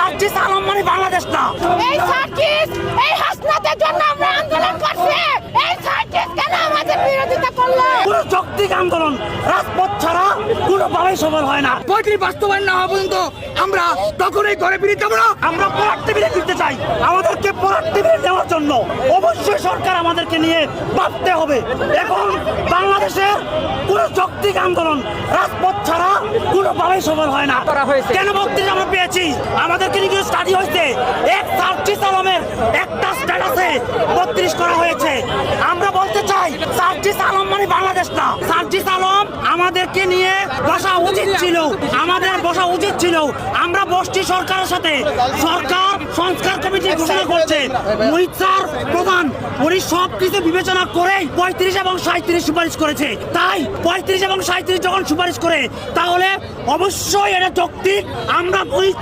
সার্জিস আলম মানে বাংলাদেশ না। এই সার্জিস এই হাসনাতের জন্য আমরা আন্দোলন করছি। এই সার্জিস কেন আমাদের বিরোধিতা করলো? পুরো যৌক্তিক আন্দোলন রাজপথ ছাড়া কোনোভাবেই সফল হয় না। বইটি বাস্তবায়ন না হওয়া পর্যন্ত আমরা তখনই ঘরে ফিরে যাবো না। আমরা প্রোডাক্টিভিটি দিতে চাই। আমাদেরকে প্রোডাক্টিভিটি দেওয়ার জন্য অবশ্যই সরকার আমাদেরকে নিয়ে ভাবতে হবে। এখন বাংলাদেশের পুরো যৌক্তিক আন্দোলন রাজপথ ছাড়া কোনোভাবেই সফল হয় না। কেন বক্তৃতা আমরা পেয়েছি? আমাদেরকে নিয়ে স্টাডি হয়েছে। এক সার্জিস আলমের একটা স্ট্যাটাসে 32 করা হয়েছে। আমরা বলতে চাই সার্জিস আলম মানে বাংলাদেশ না। সার্জিস আলম আমাদেরকে নিয়ে বসা উচিত ছিল, আমাদের বসা উচিত ছিল। আমরা বসছি সরকারের সাথে, সরকার সংস্কার কমিটি ঘোষণা করছে। মুহিত স্যার প্রধান, উনি সব কিছু বিবেচনা করে 35 এবং 37 সুপারিশ করেছে। তাই 35 এবং 37 যখন সুপারিশ করে তাহলে অবশ্যই এটা যৌক্তিক। আমরা মুহিত